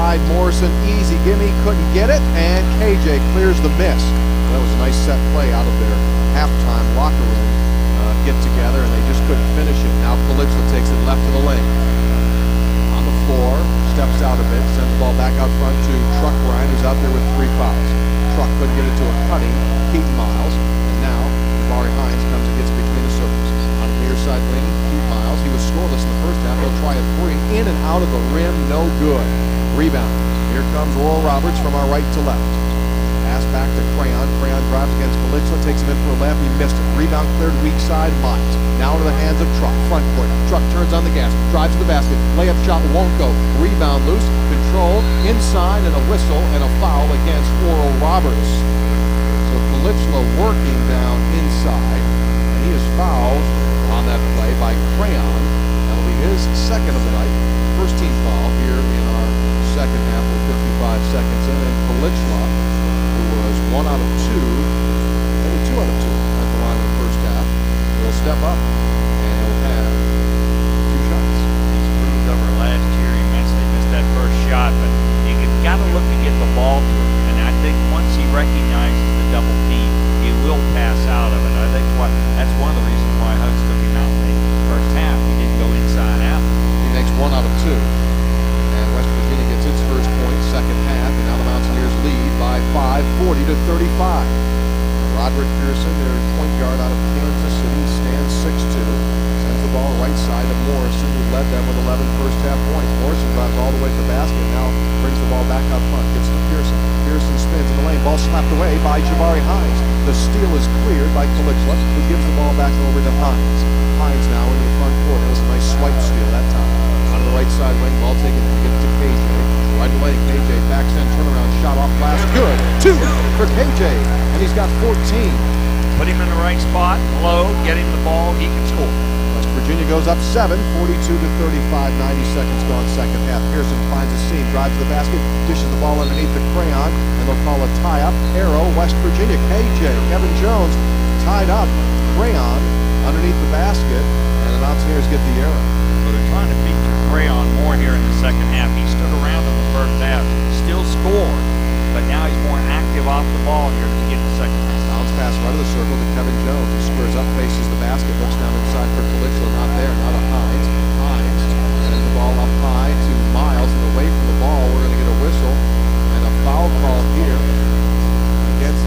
side, Morrison, easy gimme, couldn't get it, and KJ clears the miss. That was a nice set play out of their halftime locker room get together, and they just couldn't finish it. Now Kalichla takes it left of the lane. On the floor, steps out a bit, sends the ball back out front to Truck Ryan, who's out there with 3 fouls. Truck couldn't get it to a cutting Keaton Miles, and now Jabari Hines comes and gets between the circles. On the near side wing, Keaton Miles, he was scoreless in the first half. He'll try a 3 in and out of the rim, no good. Rebound. Here comes Oral Roberts from our right to left. Pass back to Craion. Craion drives against Kalichla, takes him in for a layup. He missed it. Rebound cleared weak side. Miles. Now into the hands of Truck. Front court. Truck turns on the gas. Drives to the basket. Layup shot won't go. Rebound loose. Control. Inside and a whistle and a foul against Oral Roberts. So Kalichla working down inside. And he is fouled on that play by Craion. That'll be his second of the night. First team foul here in our second half with 55 seconds in. And Kalichla, who was 1 out of 2, maybe 2 out of 2 at the line in the first half, will step up and he'll have 2 shots. He's improved over last year immensely. Missed that first shot, but you got to look to get the ball to him. And I think once he recognizes the double team, he will pass out of it. I think that's one of the reasons why Hugs took him out in the first half. He didn't go inside out. He makes 1 out of 2. And West Virginia gets its first point, second half, and now the Mountaineers lead by 5, 40-35. Roderick Pearson, their point guard out of Kansas City, stands 6'2", sends the ball right side to Morrison, who led them with 11 first half points. Morrison drives all the way to the basket, now brings the ball back out front, gets to Pearson. Pearson spins in the lane, ball slapped away by Jabari Hines. The steal is cleared by Kalichla, who gives the ball back over to Hines. Hines now into the front court. It was a nice swipe steal that time. On the right side wing, ball taken to get to KJ. Right away, KJ backs in, turnaround shot off glass. Good. 2 for KJ, and he's got 14. Put him in the right spot, low, get him the ball, he can score. West Virginia goes up 7, 42-35, 90 seconds gone second half. Pearson finds a seam, drives to the basket, dishes the ball underneath the Craion, and they'll call a tie-up. Arrow, West Virginia. KJ, Kevin Jones tied up. Craion underneath the basket, and the Mountaineers get the arrow. So they're trying to feature Craion more here in the second half. He stood around in the first half, still scored, but now he's more active off the ball here to get the second half. Bounce pass right of the circle to Kevin Jones, who squares up, faces the basket, looks down inside for Kalichla, not there, now to Hines. Hines sends the ball up high to Miles, and away from the ball, we're going to get a whistle and a foul call here against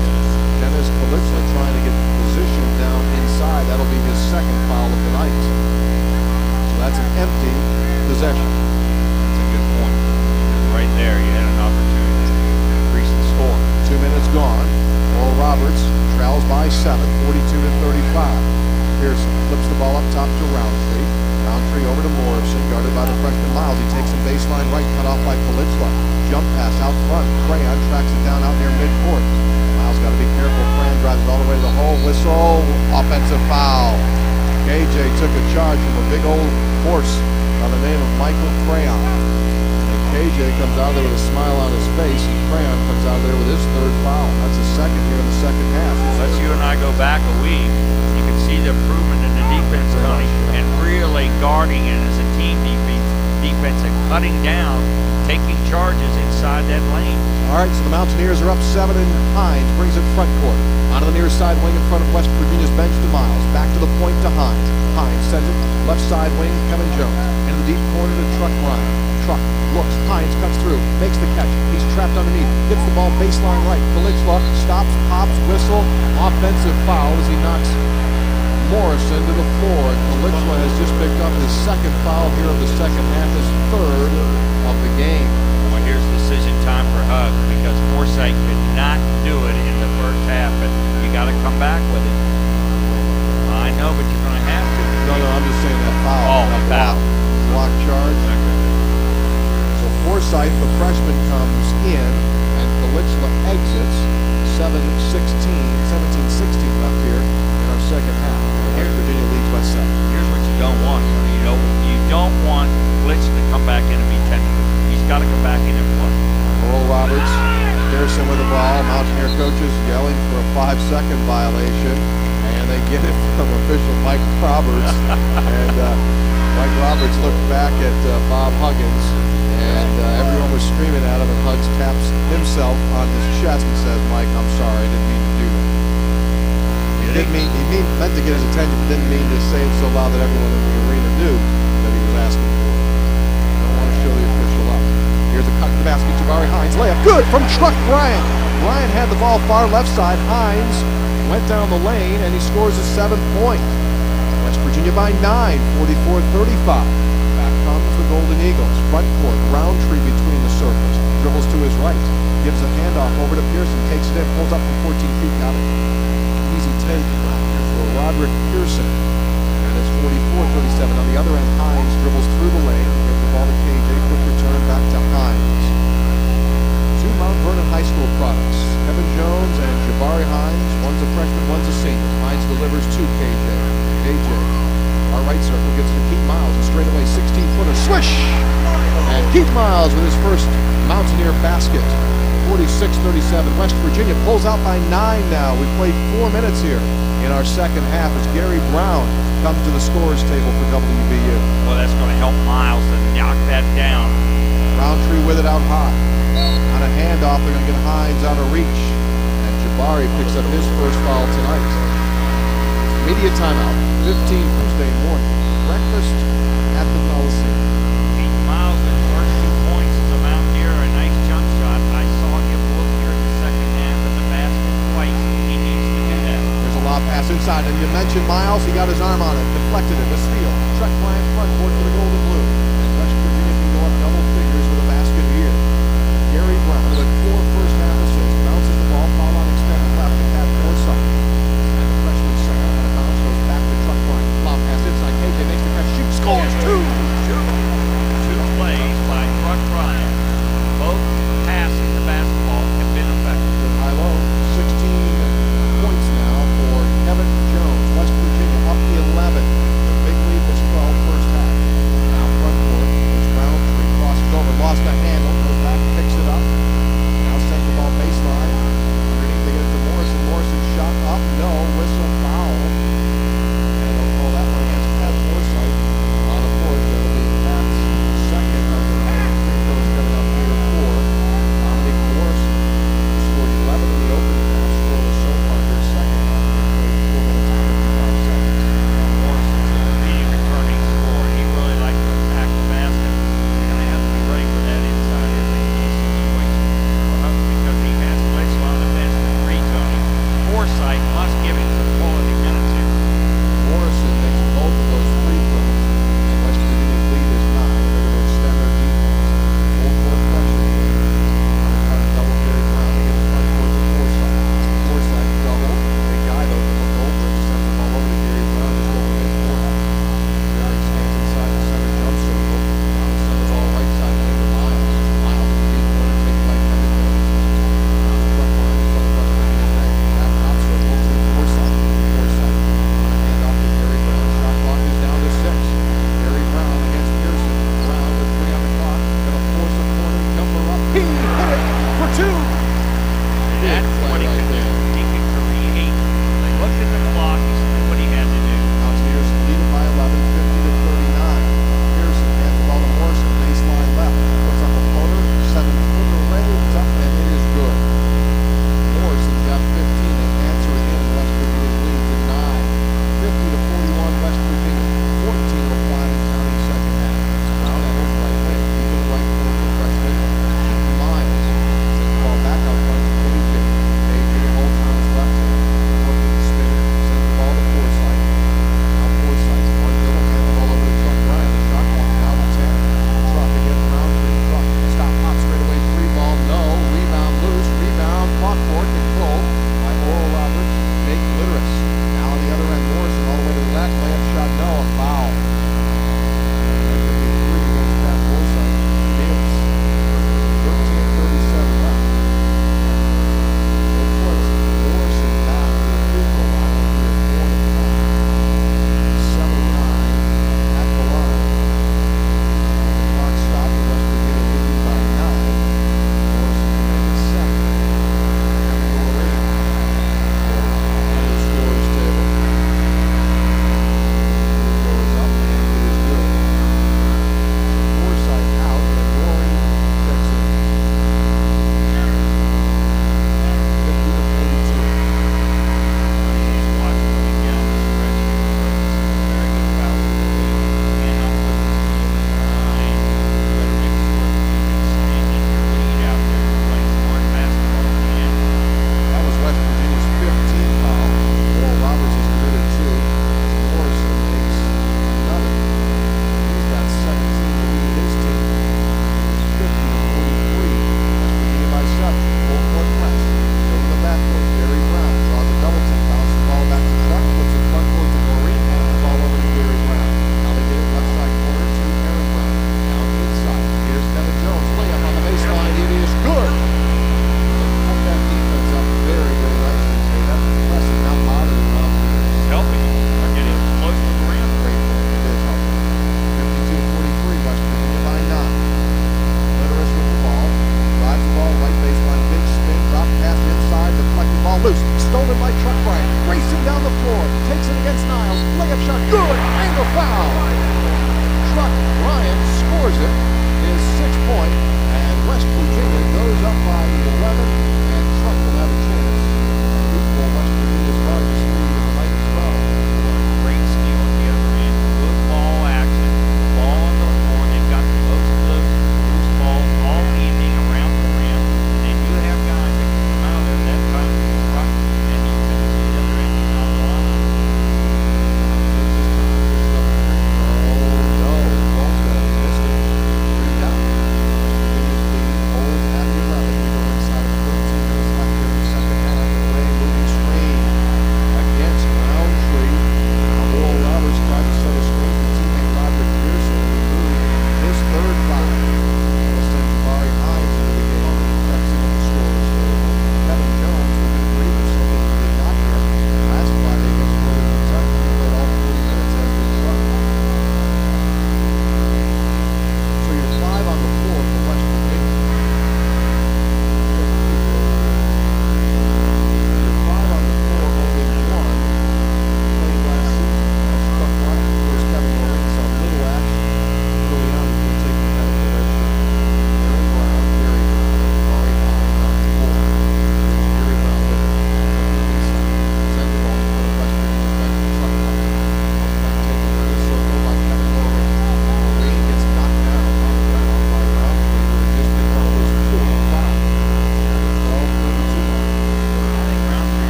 Dennis Kalichla, trying to get position down inside. That'll be his second foul of the night. So that's an empty possession. That's a good point. Because right there, you had an opportunity to increase the score. 2 minutes gone. Oral Roberts trails by 7, 42-35. Pearson flips the ball up top to Roundtree. Roundtree over to Morrison, guarded by the freshman Miles. He takes him baseline right, cut off by Kalichla. Jump pass out front. Craion tracks it down out near midcourt. Miles got to be careful. Craion drives it all the way to the hole. Whistle. Offensive foul. KJ took a charge from a big old horse by the name of Michael Craion. And KJ comes out there with a smile on his face, and Craion comes out there with his 3rd foul. That's his second here in the second half. Unless you and I go back a week, you can see the improvement in the defense, Tony, and really guarding it as a team defense and cutting down, taking charges inside that lane. All right, so the Mountaineers are up 7, and Hines brings it front court. Onto the near side wing in front of West Virginia's bench to Miles. Back to the point to Hines. Hines sends it left side wing, Kevin Jones. Into the deep corner to Truck Ryan. Truck looks, Hines cuts through, makes the catch. He's trapped underneath, gets the ball baseline right. Kalichla stops, pops, whistle. Offensive foul as he knocks Morrison to the floor. And Kalichla has just picked up his 2nd foul here of the second half, his 3rd of the game. Well, here's decision time for Hugs, because Forsythe could not do it in the first half, but you got to come back with it. I know, but you're going to have to. No, I'm just saying that foul. Oh, that foul. Block charge. So Forsythe, the freshman, comes in, and Kalichla exits. 17-16 left here in our second half. West Virginia leads by 7. Here's what you don't want. You don't want Kalichla to come back in and be tentative. He's got to come back in and play. Oral Roberts, Pearson with the ball. Mountaineer coaches yelling for a 5-second violation, and they get it from official Mike Roberts. And Mike Roberts looked back at Bob Huggins, and everyone was screaming at him. himself on his chest and says, "Mike, I'm sorry, I didn't mean to do that." He meant to get his attention, but didn't mean to say it so loud that everyone in the arena knew that he was asking for it. Don't want to show the official up. Here's a cut to the basket. Jabari Hines layup. Good from Truck Bryant. Bryant had the ball far left side. Hines went down the lane, and he scores his 7th point. West Virginia by 9, 44-35. Back comes the Golden Eagles. Front court. Roundtree between the circles. Dribbles to his right. Gives a handoff over to Pearson. Takes it in. Pulls up from 14 feet. Got it. Easy take. Here's for Roderick Pearson. And it's 44-37. On the other end, Hines dribbles through the lane. Gives the ball to KJ. Quick return back to Hines. Two Mount Vernon High School products. Kevin Jones and Jabari Hines. One's a freshman, one's a senior. Hines delivers to KJ. KJ, our right circle, gets to Keith Miles. A straightaway 16-footer. Swish! And Keith Miles with his first Mountaineer basket. 46-37. West Virginia pulls out by 9 now. We played 4 minutes here in our second half as Gary Brown comes to the scorer's table for WVU. Well, that's going to help Miles to knock that down. Roundtree with it out high. On a handoff, they're going to get Hines out of reach. And Jabari picks up his first foul tonight. Media timeout, 15 Tuesday morning. Breakfast at the Coliseum. Keith Miles, his first 2 points as a Mountaineer, a nice jump shot. I saw him look here in the second half at the basket twice. He needs to do that. There's a lob pass inside, and you mentioned Miles. He got his arm on it, deflected it, a steal. Chuck Bryant front court for the Golden Blue. And West Virginia can go up double figures with a basket here. Gary Brown with 4 first half assists. Bounces the ball, foul on extended left to Pat Forsythe. And the freshman center on a bounce goes back to Chuck Bryant. Lob pass inside. KJ makes the catch, shoots, scores. 2 plays by Truck Bryant. Both passes the basketball have been effective. High low, 16 points now for Kevin Jones. West Virginia up the 11. The big lead was 12 first half. Now front court, there's Roundtree, crosses over, lost the handle, goes back, picks it up. Now sends the ball baseline. Underneath they get it to Morrison. Morrison shot up, no, whistle, foul. And they'll call that one against Pat Forsythe on the fourth. That'll be Pat's second of the night. Free throws coming up here for Dominic Morrison. He scored 11 in the opening half, scored a so far here second half. He played 4 minutes and 55 seconds. Morrison's a leading returning scorer. He really likes to attack the basket. He's going to have to be ready for that inside situation. Because he has Bledsoe on the bench with 3 Tony. Forsythe must give him some quality minutes here. Morrison makes both of those free throws. And West Virginia's lead is 9. They're going to extend their defense. Full court pressure here. They're trying to double Gary Brown to get the front court to Forsythe. Forsythe double. Big guy though to look over it. Sends the ball over to Gary Brown. Just over his forehead. Gary stands inside the center jump circle. Now he'll send the ball right side lane to Miles. Miles is deep corner taken by Kevin Jones. Now the front line in front of West Virginia's net. Back top circle to Forsythe. Forsythe on a handoff to Gary Brown. Shot clock is down to 6. Gary Brown against Pearson. Brown with 3 on the clock. Gonna force a corner jumper up. He hit it for 2. That's Big play what he right can do. there. He can create. They looked at the clock. He knew what he had to do. Mountaineers lead it by 11, 50-39. Pearson hands the ball to Morrison. Baseline left. Puts up a floater. 7-footer lays up, and it is good. Morrison's got 15. They answer again. West Virginia's lead to 9. 50-41 West Virginia. 14:05 in counting second half. Brown at his right wing. Keeping the right corner for freshman. Miles. Sends the ball back out front to KJ. KJ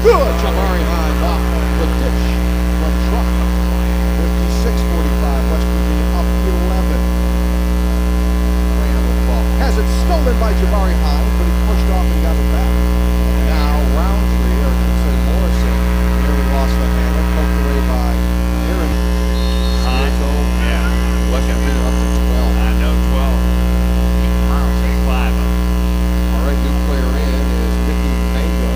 Good. Jabari Hines off the dish from Truck. 56-45. West Virginia up 11. Craion with the ball. Has it stolen by Jabari Hines, but he pushed off and got it back. Now Roundtree, or did say Morrison, nearly lost the handle. Poked away by Aaron. Yeah. West Virginia up to 12. I know, 12. Keep Miles at 5 of them. All right, new player in is Mickey Mango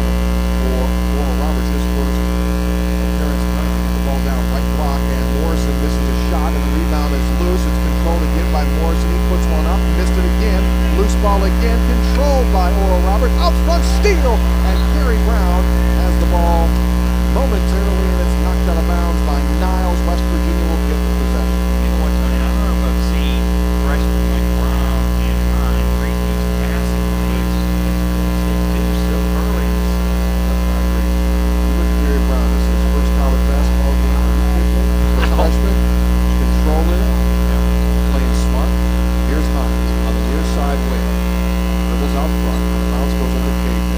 for Oral Roberts. His first appearance tonight to get the ball down right block, and Morrison misses a shot, and the rebound is loose. It's controlled again by Morrison. He puts one up, missed it again. Loose ball again, controlled by Oral Roberts. Out front, steal, and Gary Brown has the ball momentarily, and it's knocked out of bounds by Niles. West Virginia will get the possession. You know what, Tony? I don't know if I've seen freshmen like Brown and Hines read these passing plays as they do so early in the season. I agree. You look at Gary Brown. This is his first college basketball game. For a freshman, controlling it, playing smart. Here's Hines on the near side wing. Dribbles out front. Bounce goes under KJ.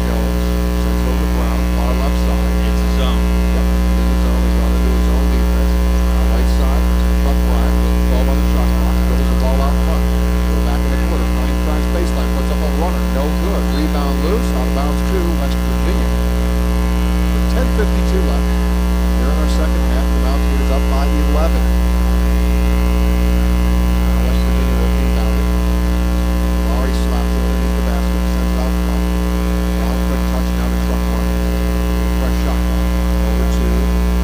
Jones sends over to Brown, far left side. It's a zone. Yep, in the zone. He's on into his own defense. Right side, Chuck Bryant with 12 on the shot clock. Dribbles the ball out front. Go back in the corner. Hines tries baseline, puts up a runner. No good. Rebound loose. Out of bounds to West Virginia. With 10:52 left. Here in our second half, the Mountaineers up by 11. Now West Virginia will rebound it. Laurie slaps it underneath the basket, sends it out front. Brown, quick touch now to Truck Bryant. Fresh shot clock. Over to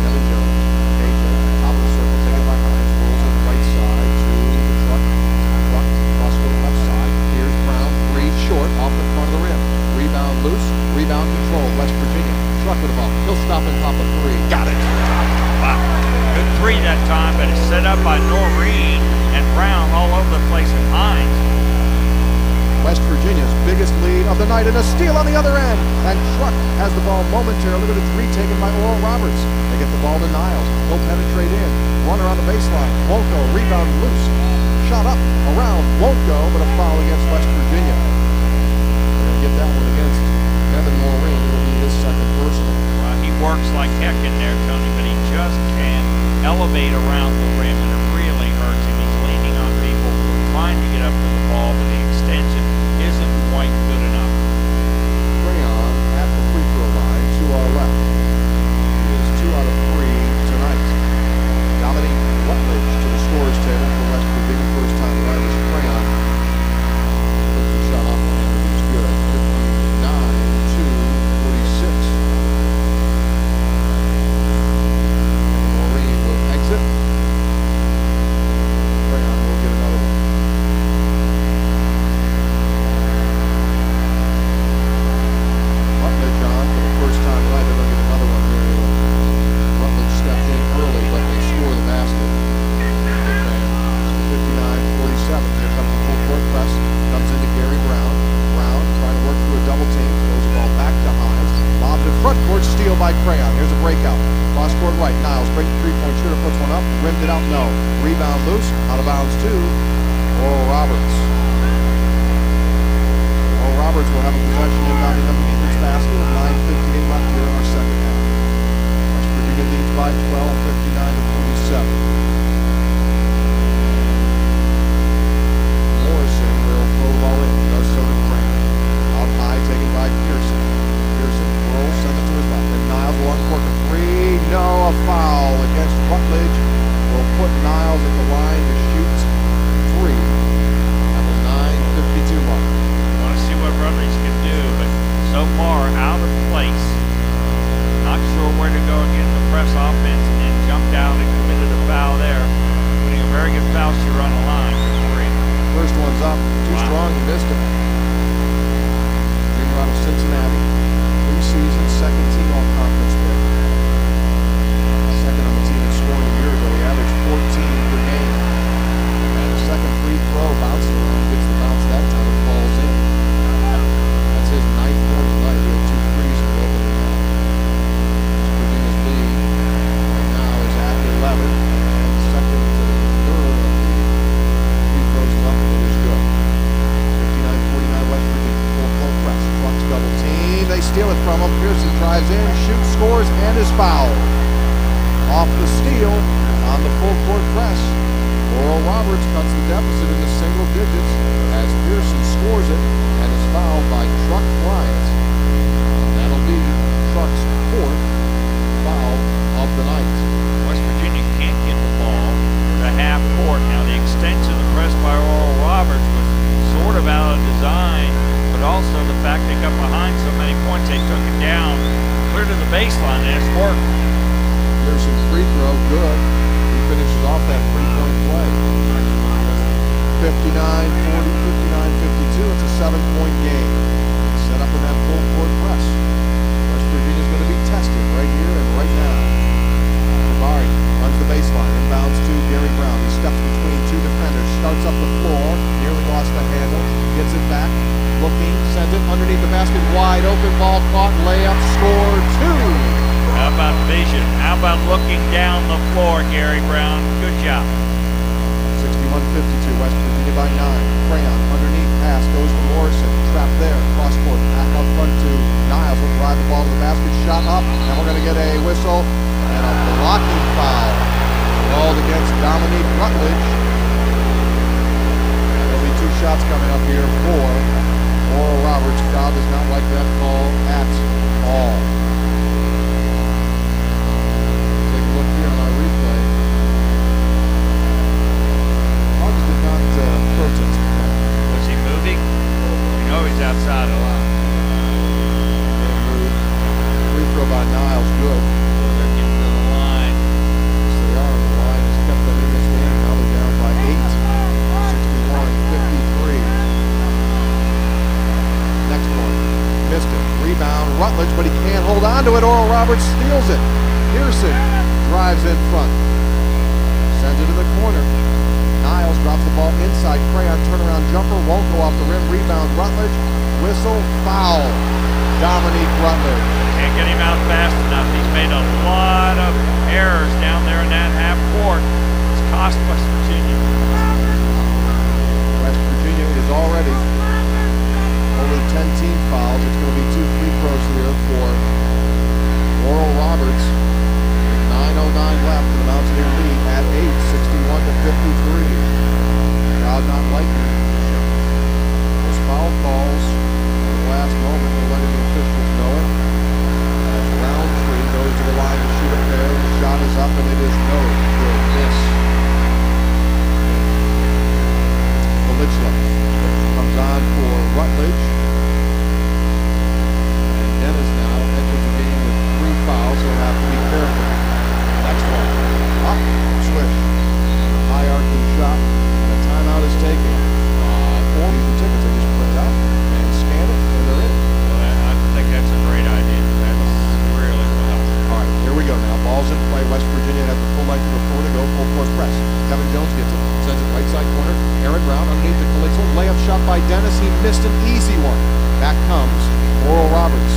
Devin Jones. KJ, top of the circle, taken by Hines. Rolls it right side to the Truck. Truck, cross court left side. Here's Brown, three short, off the front of the rim. Rebound loose, rebound control. West Virginia. Truck with the ball. He'll stop and pop a three. Got it. Wow. Good three that time, but it's set up by Noreen and Brown all over the place and Hines. West Virginia's biggest lead of the night, and a steal on the other end. And Truck has the ball momentarily with a three taken by Oral Roberts. They get the ball to Niles. He'll penetrate in. Runner on the baseline. Won't go. Rebound loose. Shot up, around. Won't go, but a foul against West Virginia. They're going to get that one against Devin Noreen. It will be his second personal. Well, he works like heck in there, Tony, but he just can't elevate around the rim, and it really hurts him. He's leaning on people, trying to get up to the ball, but the extension isn't quite good enough. Craion at the free throw line to our left. He is 2 out of 3 tonight. Dominique Rutledge to the scorer's table for West Virginia. First time tonight is Craion. Puts the shot off the hand, but it's good. 59-46. Maureen will exit. Craion will get another one. Rutledge on for the first time tonight. They're going to get another one here. Rutledge stepped in early, but they score the basket. 59-47. Here comes the full court press. Comes into Gary Brown. Brown trying to work through a double team. Throws the ball back to Hines. Lobbed in front court. Steal by Craion. Here's a breakout. Cross court right. Niles, great three-point shooter, puts one up. Rimmed it out. No. Rebound loose. Out of bounds to Oral Roberts. Oral Roberts will have a possession inbounding underneath its basket with 9:58 left here in our second half. West Virginia leads by 12, 59-47. Morrison will throw the ball in. Does so to Craion. Out high, taken by Pearson. Pearson rolls, sends it to his left. And Niles will uncork a three. No, a foul against Rutledge. Will put Niles at the line to shoot three at the 9:52 mark. Want to see what Rutledge can do, but so far out of Pearson drives in, shoots, scores, and is fouled. Off the steal on the full court press. Oral Roberts cuts the deficit into single digits as Pearson scores it and is fouled by Truck Bryant. That'll be Truck's fourth foul of the night. West Virginia can't get the ball to the half court. Now the extension of the press by Oral Roberts was sort of out of design, but also the fact they got behind so many points, they took it down clear to the baseline, and it's worked. Pearson free throw, good. He finishes off that three-point play. 59-40, 59-52. It's a 7-point game. Set up in that full court press. West Virginia's going to be tested right here and right now. Jabari runs the baseline, inbounds to Gary Brown. He steps between two defenders, starts up the floor, nearly lost the handle, gets it back, looking, sends it underneath the basket, wide open, ball caught, layup, score, two. How about vision? How about looking down the floor, Gary Brown? Good job. 61-52, West Virginia by 9. Craion underneath, pass goes to Morrison, trapped there, cross court, back out front to Niles. Will drive the ball to the basket, shot up, and we're going to get a whistle and a blocking foul called against Dominique Rutledge. There'll be two shots coming up here for Oral Roberts. Crowd does not like that call at all. Take a look here on our replay. Hawkins did not protest the call. Was he moving? You know he's outside a lot. They moved. Free throw by Niles, good. They're getting to the line. Yes, they are. The line has kept them in this game. Now they're down by 8. 61-53. Next one. Missed it. Rebound. Rutledge, but he can't hold on to it. Oral Roberts steals it. Pearson drives in front. Sends it to the corner. Niles drops the ball inside. Craion turnaround jumper. Won't go off the rim. Rebound. Rutledge. Whistle. Foul. Dominique Rutledge. Can't get him out fast enough. He's made a lot of errors down there in that half court. It's cost West Virginia. West Virginia is already over the 10 team fouls. It's going to be 2 free throws here for Oral Roberts. 9:09 left in the Mountaineer lead at 8, 61-53. Crowd not liking those foul calls at the last moment. They're letting the officials know it. As Roundtree goes to the line to shoot it there. The shot is up and it is no good. Miss. Valichla comes on for Rutledge. And Dennis now enters the game with 3 fouls, so he'll have to be careful. Next one. Up, swish. And a high arcing shot. And a timeout is taken. Or the tickets they just print out and scan it, and they're in. Well, I think that's a great idea. That's really well. All right, here we go now. Ball's in play. West Virginia has the full length of the floor to go. Full court press. Kevin Jones gets it. Sends it right side corner. Aaron Brown underneath the Calixto. Layup shot by Dennis. He missed an easy one. Back comes Oral Roberts.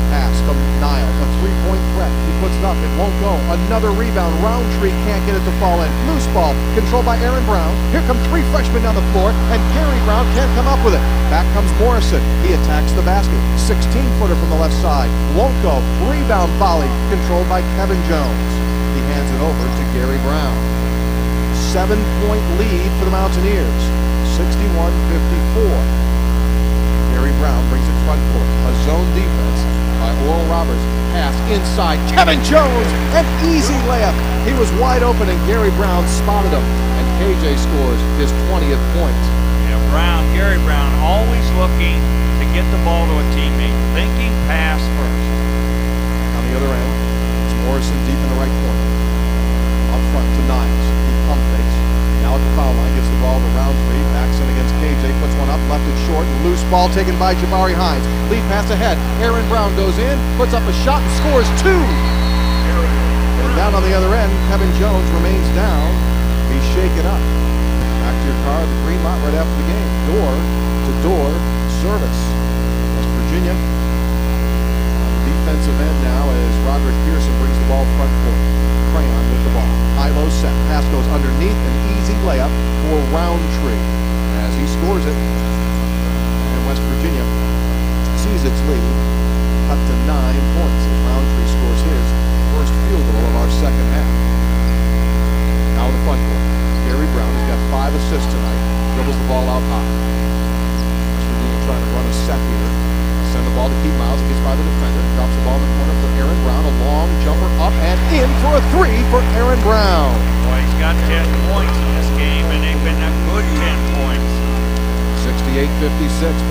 Pass to Niles. A 3-point threat. He puts it up. It won't go. Another rebound. Roundtree can't get it to fall in. Loose ball. Controlled by Aaron Brown. Here come 3 freshmen down the floor, and Gary Brown can't come up with it. Back comes Morrison. He attacks the basket. 16-footer from the left side. Won't go. Rebound volley. Controlled by Kevin Jones. He hands it over to Gary Brown. 7-point lead for the Mountaineers. 61-54. Gary Brown brings it front court. A zone defense by Oral Roberts. Pass inside. Kevin Jones, an easy layup. He was wide open and Gary Brown spotted him. And KJ scores his 20th point. Yeah, Gary Brown, always looking to get the ball to a teammate. Thinking pass first. On the other end, it's Morrison deep in the right corner. Up front to Niles. He pump fakes. Now at the foul line, gets the ball to Roundtree. Backs in against KJ, puts one up, left it short. Loose ball taken by Jabari Hines. Lead pass ahead. Aaron Brown goes in, puts up a shot and scores 2. And down on the other end, Kevin Jones remains down. He's shaken up. Back to your car, the green light right after the game. Door-to-door service. West Virginia on the defensive end now as Roderick Pearson brings the ball front court. Craion with the ball. High-low set. Pass goes underneath. An easy layup for Roundtree as he scores it. And West Virginia sees its lead cut to 9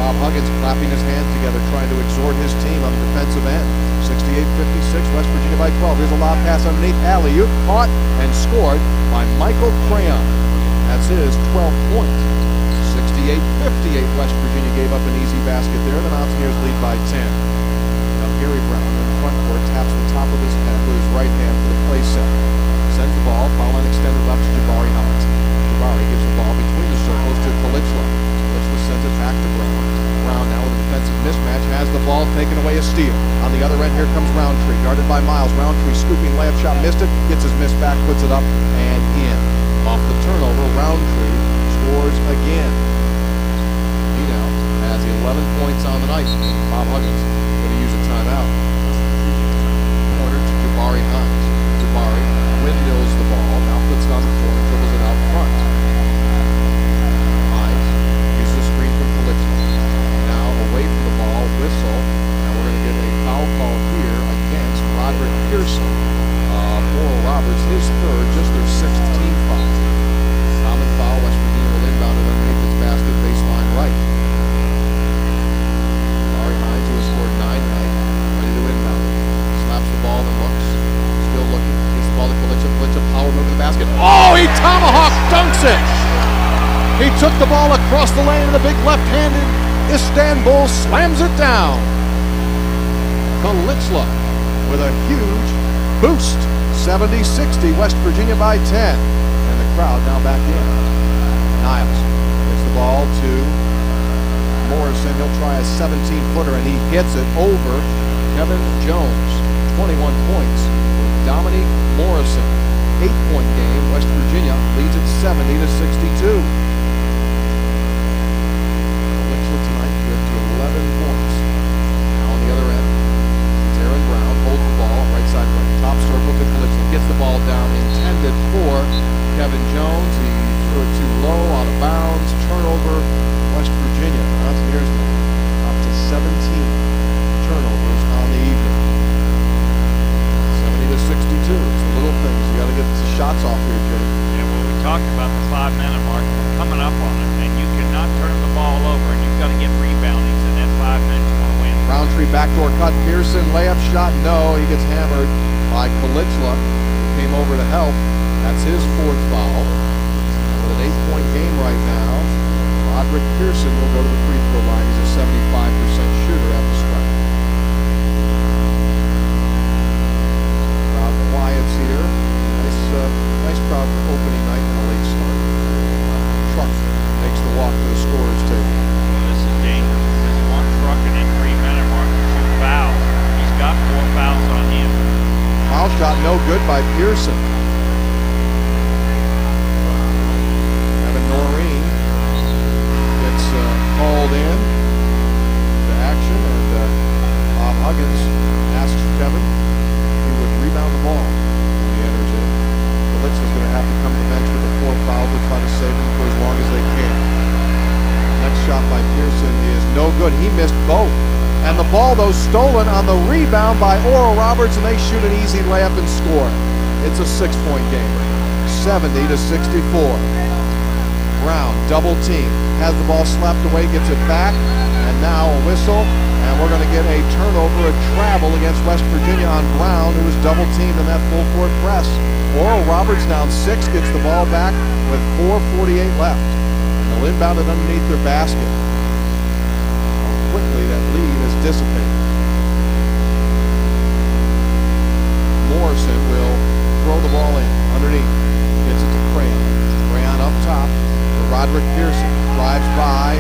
Bob Huggins clapping his hands together, trying to exhort his team on the defensive end. 68-56, West Virginia by 12. Here's a lob pass underneath. Alley-oop, caught and scored by Michael Craion. That's his 12th point. 68-58, West Virginia gave up an easy basket there. The Mountaineers lead by 10. Now Gary Brown in the front court taps the top of his head with his right hand for the play set. Sends the ball, foul line extended left to Jabari Hunt. Jabari gives the ball between the circles to Kalichla. Kalichla sends it back to Brown. Brown now with a defensive mismatch has the ball, taken away a steal. On the other end, here comes Roundtree, guarded by Miles. Roundtree scooping layup shot, missed it, gets his miss back, puts it up and in. Off the turnover, Roundtree scores again. He now has 11 points on the night. Bob Huggins going to use a timeout. Corner to Jabari Hunt. Jabari windmills the ball, now puts it on the floor and dribbles it out front. Hines uses a screen from Kalichla. Now away from the ball, whistle. Now we're going to get a foul call here against Roderick Pearson. Oral Roberts, his third, just their 6th team foul. Common foul, West Virginia will inbound it underneath its basket, baseline right. Jabari Hines, who has scored 9 tonight, ready to inbound it. Slaps the ball and looks. Still looking. Gets the ball to Kalichla. Kalichla power move to the basket. Oh, he tomahawk dunks it! He took the ball across the lane and the big left-handed Istanbul slams it down. Kalichla with a huge boost. 70-60, West Virginia by 10. And the crowd now back in. Niles gets the ball to Morrison. He'll try a 17-footer, and he hits it over Kevin Jones. 21 points with Dominique Morrison. 8-point game. West Virginia leads it 70-62. Kalichla tonight with 11 points. Now on the other end, it's Aaron Brown. Holds the ball, right side right. Top circle to Kalichla. Gets the ball down, intended for Kevin Jones. He threw it too low, out of bounds. Turnover, West Virginia. Mountaineers up to 17 turnovers on the evening. 70-62. It's the little things. You got to get the shots off here, Jay. Yeah, well, we talked about the 5-minute mark. We're coming up on it, and you cannot turn the ball over, and you've got to get reboundings in that 5 minutes to win. Roundtree backdoor cut. Pearson layup shot. No, he gets hammered by Kalichla. He came over to help. That's his 4th foul. With an 8-point game right now, Roderick Pearson will go to the free throw line. He's a 75% shooter at the strike. Crowd quiets here. Nice crowd for opening night and a late start. Truck makes the walk to the scorer's table. Well, this is dangerous because he wants Truck in that 3-minute mark to shoot fouls. He's got 4 fouls on him. Foul shot no good by Pearson. Kevin Noreen gets called in to action, and Bob Huggins asks Kevin if he would rebound the ball when he enters in. Kalichla is going to have to come to the bench with the 4th foul to try to save him for as long as they can. Next shot by Pearson is no good. He missed both. And the ball, though, stolen on the rebound by Oral Roberts, and they shoot an easy layup and score. It's a 6-point game. 70-64. Brown, double team. Has the ball slapped away, gets it back, and now a whistle. And we're going to get a turnover, a travel against West Virginia on Brown, who was double teamed in that full court press. Oral Roberts down 6, gets the ball back with 4:48 left. And they'll inbound it underneath their basket. Quickly that lead is dissipated. Morrison will throw the ball in underneath. Gets it to Craion. Craion up top to Roderick Pearson. Drives by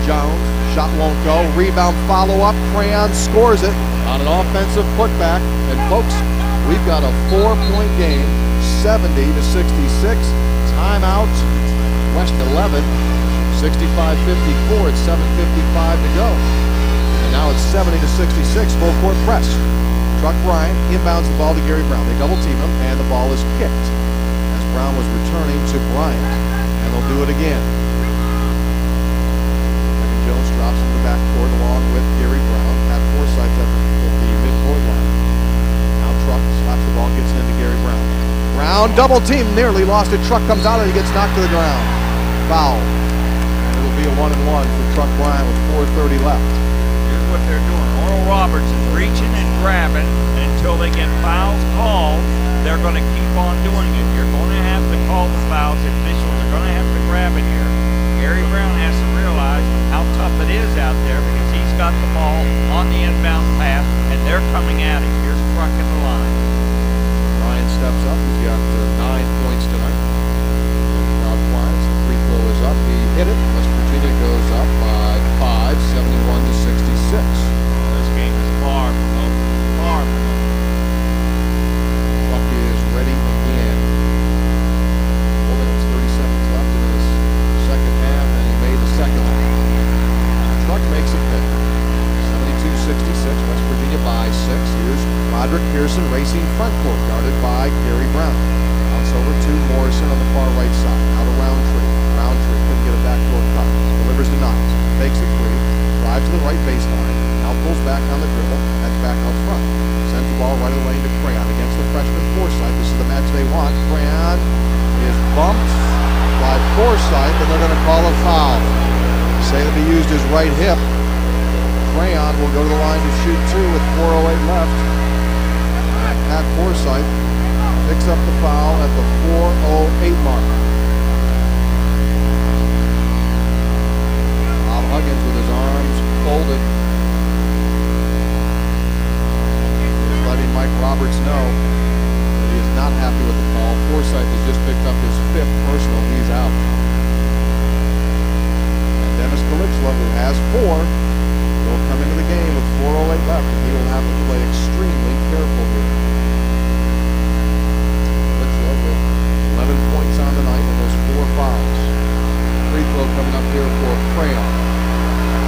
Jones. Shot won't go. Rebound follow-up. Craion scores it on an offensive putback. And folks, we've got a 4-point game. 70-66. Timeout. West 11. 65-54, it's 7:55 to go. And now it's 70-66, full court press. Truck Bryant inbounds the ball to Gary Brown. They double team him, and the ball is kicked as Brown was returning to Bryant. And they'll do it again. Kevin Jones drops in the backcourt along with Gary Brown. Pat Forsythe's at the midcourt line. Now Truck slaps the ball, gets it into Gary Brown. Brown double team, nearly lost it. Truck comes out and he gets knocked to the ground. Foul. It will be be a 1-1 for Truck Bryant with 4:30 left. Here's what they're doing. Oral Roberts is reaching and grabbing, and until they get fouls called, they're going to keep on doing it. You're going to have to call the fouls. Officials are going to have to grab it here. Gary Brown has to realize how tough it is out there because he's got the ball on the inbound path, and they're coming at him. Here's Truck in the line. Bryant steps up. He's got 9 points tonight. Crowd quiets. The free throw is up. He hit it. West Virginia goes up by 5, 71-66. This game is far from over. Far from over. Truck is ready again. 4 minutes, 30 seconds left in this second half, and he made the second one. Truck makes it pick. 72-66. West Virginia by 6. Here's Roderick Pearson racing front court, guarded by Gary Brown. Bounce over to Morrison on the far right side. Out of Roundtree. Roundtree couldn't get a backdoor cut. Delivers to Niles. Makes the three. Drives to the right baseline. Now pulls back on the dribble. Heads back out front. Sends the ball right of the lane to Craion against the freshman Forsythe. This is the match they want. Craion is bumped by Forsythe, and they're going to call a foul. Say that he used his right hip. Craion will go to the line to shoot 2 with 4:08 left. Pat Forsythe picks up the foul at the 4:08 mark. Bob Huggins with his arms folded. He's letting Mike Roberts know that he is not happy with the call. Forsythe has just picked up his 5th personal. He's out. And Dennis Kalixla, who has 4, will come into the game with 4:08 left, and he will have to play extremely careful here. Kalixla with 11 points on the night and those 4 fouls. Free throw coming up here for Craion.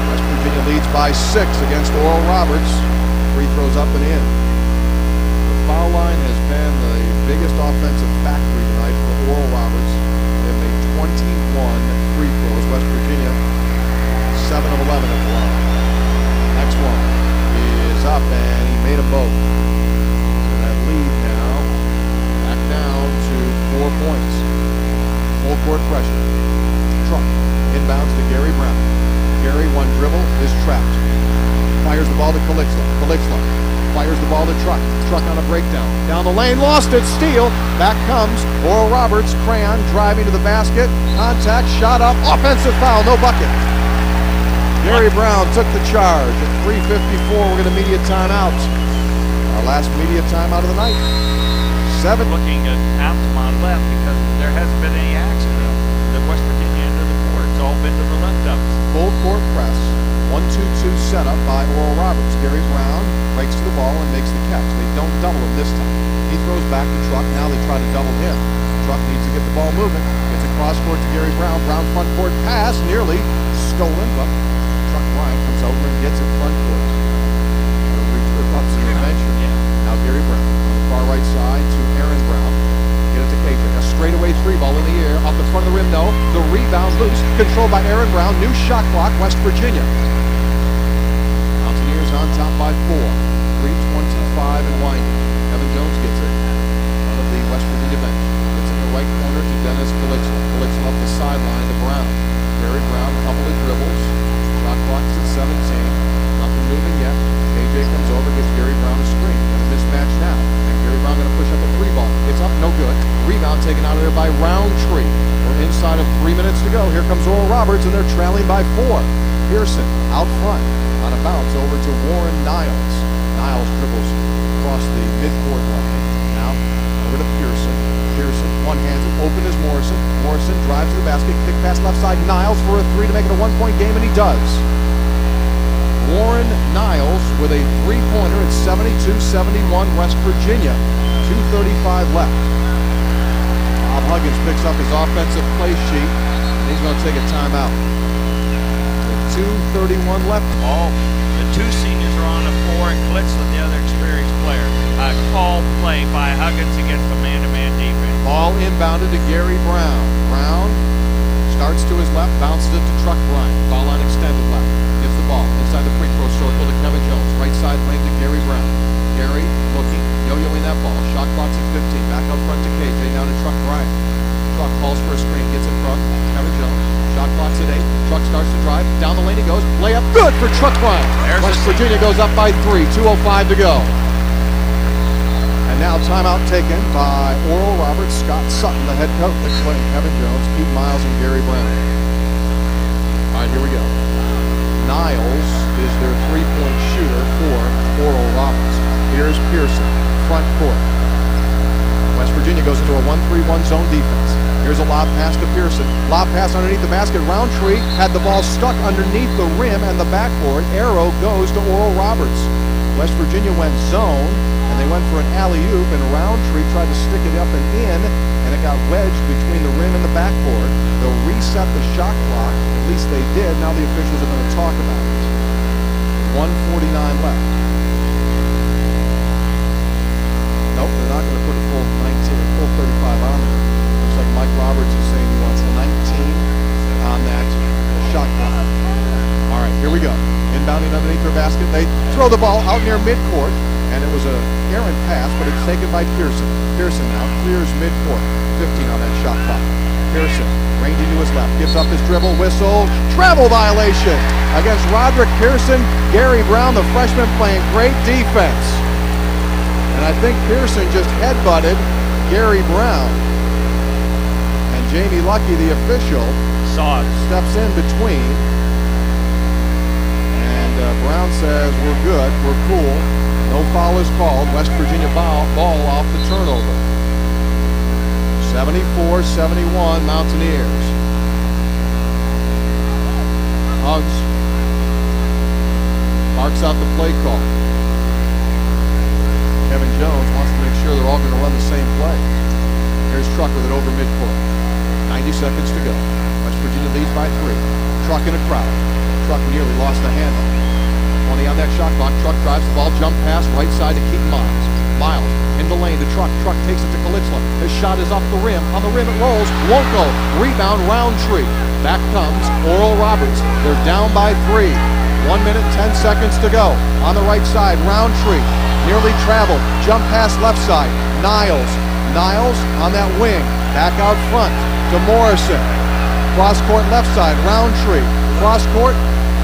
West Virginia leads by 6 against Oral Roberts. Free throws up and in. The foul line has been the biggest offensive factory tonight for Oral Roberts. They've made 21 free throws. West Virginia 7 of 11 at the line. Next one is up, and he made a boat. So that lead now back down to 4 points. Full court pressure. Truck inbounds to Gary Brown. Gary, one dribble, is trapped. Fires the ball to Kalixla. Kalixla fires the ball to Truck. Truck on a breakdown. Down the lane, lost it, steal. Back comes Oral Roberts. Craion driving to the basket. Contact, shot up, offensive foul, no bucket. Gary Brown took the charge. At 3:54, we're going to media timeout. Our last media timeout of the night. 7. Looking at out to my left because there hasn't been any action in the West Virginia end of the court. It's all been to the left of us. Full court press. 1-2-2 setup by Oral Roberts. Gary Brown breaks to the ball and makes the catch. They don't double him this time. He throws back to Truck. Now they try to double him. Truck needs to get the ball moving. Gets a cross court to Gary Brown. Brown front court pass. Nearly stolen, but Truck Bryant comes over and gets it front court. Ups and adventure. Now Gary Brown on the far right side to Aaron Brown. Get it to KJ. A straightaway 3 ball in the air. Off the front of the rim, no. The rebound loose. Controlled by Aaron Brown. New shot clock, West Virginia. Mountaineers on top by 4. 3:25 and winding. Kevin Jones gets it. Out of the West Virginia bench. Gets in the right corner to Dennis Kalixla. Kalixla up the sideline to Brown. Gary Brown, a couple of dribbles. Shot clock is at 17. Nothing moving yet. KJ comes over, gives Gary Brown a screen. And a mismatch now. And Gary Brown going to push up a 3 ball. It's up, no good. Rebound taken out of there by Roundtree. We're inside of 3 minutes to go. Here comes Oral Roberts, and they're trailing by 4. Pearson out front on a bounce over to Warren Niles. Niles dribbles across the midcourt line. Now over to Pearson. Pearson one-handed, open is Morrison. Morrison drives to the basket, kick pass left side. Niles for a 3 to make it a 1-point game, and he does. Warren Niles with a 3-pointer at 72-71 West Virginia. 2:35 left. Bob Huggins picks up his offensive play sheet, and he's going to take a timeout. With 2:31 left. All the 2 seniors are on the floor, and Kalixla, the other experienced player. A call play by Huggins against the man-to-man defense. Ball inbounded to Gary Brown. Brown starts to his left, bounces it to Truck Bryant. Foul line extended left. Gets the ball inside the free throw circle to Kevin Jones. Right side lane to Gary Brown. Gary looking, yo-yoing that ball. Shot clock's at 15. Back up front to KJ, down to Truck Bryant. Truck calls for a screen, gets in front. Kevin Jones. Shot clock's at 8. Truck starts to for Truck Craion. West Virginia goes up by 3, 2:05 to go. And now timeout taken by Oral Roberts, Scott Sutton, the head coach, Kevin Jones, Pete Miles, and Gary Brown. All right, here we go. Niles is their three-point shooter for Oral Roberts. Here's Pearson, front court. West Virginia goes into a 1-3-1 zone defense. Here's a lob pass to Pearson. Lob pass underneath the basket. Roundtree had the ball stuck underneath the rim and the backboard. Arrow goes to Oral Roberts. West Virginia went zone, and they went for an alley-oop, and Roundtree tried to stick it up and in, and it got wedged between the rim and the backboard. They'll reset the shot clock. At least they did. Now the officials are going to talk about it. 1:49 left. Nope, they're not going to put a full 35 on there. Looks like Mike Roberts is saying he wants 19 on that shot clock. All right, here we go. Inbounding underneath their basket. They throw the ball out near midcourt, and it was an errant pass, but it's taken by Pearson. Pearson now clears midcourt. 15 on that shot clock. Pearson ranging to his left, gives up his dribble, whistle, travel violation against Roderick Pearson. Gary Brown, the freshman, playing great defense. And I think Pearson just headbutted Gary Brown. And Jamie Lucky, the official, saw it, steps in between. And Brown says, we're good, we're cool. No foul is called. West Virginia ball off the turnover. 74-71 Mountaineers. Hugs. Marks out the play call. Kevin Jones wants to make sure they're all going to run the same play. Here's Truck with it over midcourt. 90 seconds to go. West Virginia leads by 3. Truck in a crowd. Truck nearly lost the handle. 20 on that shot clock. Truck drives the ball, jump pass, right side to Keaton Miles. Miles in the lane to Truck. Truck takes it to Kalitzla. His shot is off the rim. On the rim it rolls. Won't go. Rebound Roundtree. Back comes Oral Roberts. They're down by 3. 1 minute, 10 seconds to go. On the right side, Roundtree. Nearly traveled. Jump pass left side. Niles. Niles on that wing. Back out front to Morrison. Cross court left side. Roundtree. Cross court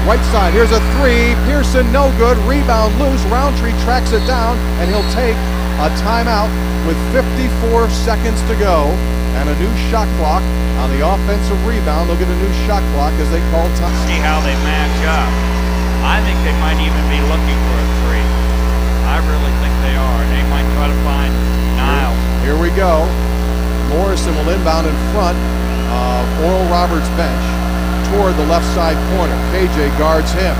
right side. Here's a 3. Pearson no good. Rebound loose. Roundtree tracks it down, and he'll take a timeout with 54 seconds to go and a new shot clock on the offensive rebound. They'll get a new shot clock as they call time. See how they match up. I think they might even be looking for a 3. I really think they are. They might try to find Niles. Here we go. Morrison will inbound in front of Oral Roberts' bench toward the left side corner. KJ guards him.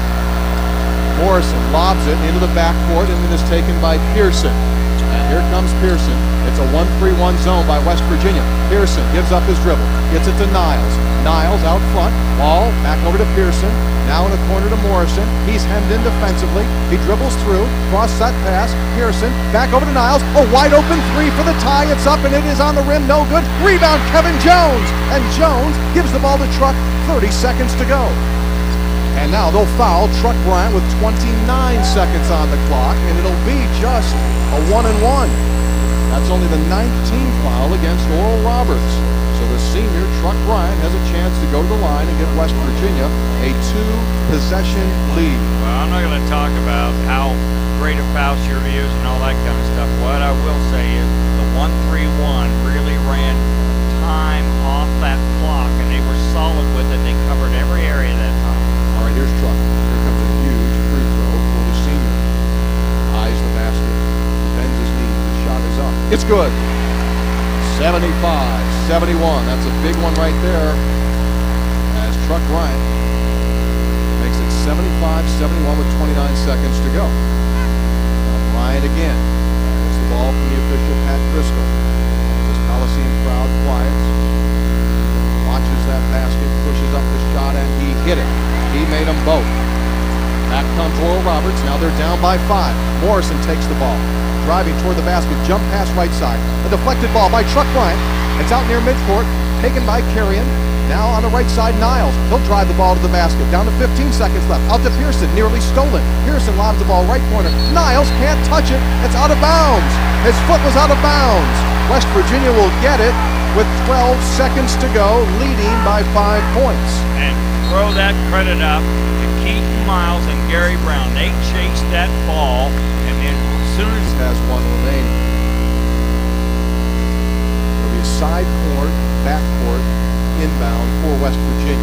Morrison lobs it into the backcourt, and it is taken by Pearson. And here comes Pearson. It's a 1-3-1 zone by West Virginia. Pearson gives up his dribble. Gets it to Niles. Niles out front. Ball back over to Pearson. Now in the corner to Morrison. He's hemmed in defensively. He dribbles through. Cross set pass. Pearson back over to Niles. A wide open 3 for the tie. It's up and it is on the rim. No good. Rebound Kevin Jones. And Jones gives the ball to Truck. 30 seconds to go. And now they'll foul Truck Bryant with 29 seconds on the clock, and it'll be just a 1-and-1. That's only the 19th foul against Oral Roberts. So the senior, Truck Bryant, has a chance to go to the line and give West Virginia a 2-possession lead. Well, I'm not going to talk about how great a foul she reviews and all that kind of stuff. What I will say is the 1-3-1 really ran time off that clock, and they were solid with it. They covered every area that time. All right, here's Truck. Here comes a huge free throw for the senior. Eyes the basket. Bends his knee. The shot is up. It's good. 75-71. That's a big one right there. As Truck Bryant makes it 75-71 with 29 seconds to go. Bryant again. Gets the ball from the official, Pat Driscoll. This Coliseum crowd quiets. Watches that basket, pushes up the shot, and he hit it. He made them both. Back comes Oral Roberts. Now they're down by 5. Morrison takes the ball. Driving toward the basket. Jump pass right side. A deflected ball by Truck Bryant. It's out near midcourt. Taken by Craion. Now on the right side, Niles. He'll drive the ball to the basket. Down to 15 seconds left. Out to Pearson. Nearly stolen. Pearson lobs the ball right corner. Niles can't touch it. It's out of bounds. His foot was out of bounds. West Virginia will get it with 12 seconds to go, leading by 5 points. And throw that credit up to Keaton Miles and Gary Brown. They chased that ball, and then as soon as has one remaining. It'll be a side court, back court, inbound for West Virginia.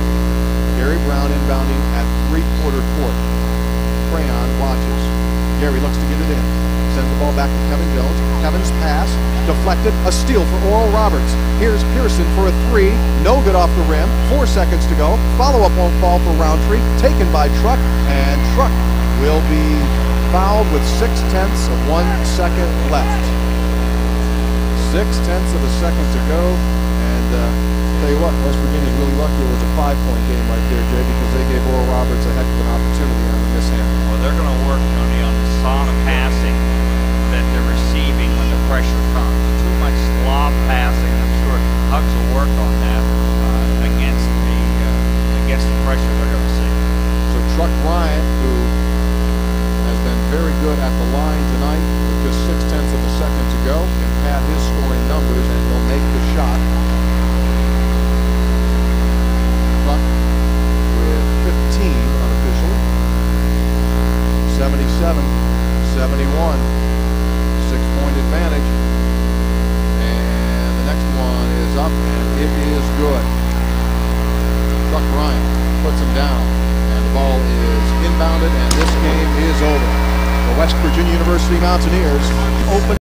Gary Brown inbounding at three-quarter court. Craion watches. Gary looks to get it in. Sends the ball back to Kevin Jones. Kevin's pass deflected. A steal for Oral Roberts. Here's Pearson for a three. No good off the rim. 4 seconds to go. Follow-up won't fall for Roundtree. Taken by Truck, and Truck will be fouled with 0.6 of 1 second left. 0.6 of a second to go, and tell you what, West Virginia's really lucky it was a 5-point game right there, Jay, because they gave Oral Roberts a heck of an opportunity on the mishand. Well, they're going to work, Tony, on the solid passing that they're receiving when the pressure comes. Too much slob passing. I'm sure Hugs will work on that against the pressure they're going to see. So Truck Bryant, who has been very good at the line tonight, with just 0.6 of a second to go, can pad his scoring numbers and will make the shot. Truck with 15 unofficially. 77-71. 6-point advantage. And the next one is up, and it is good. Truck Bryant puts him down, and the ball is inbounded, and this game is over. The West Virginia University Mountaineers open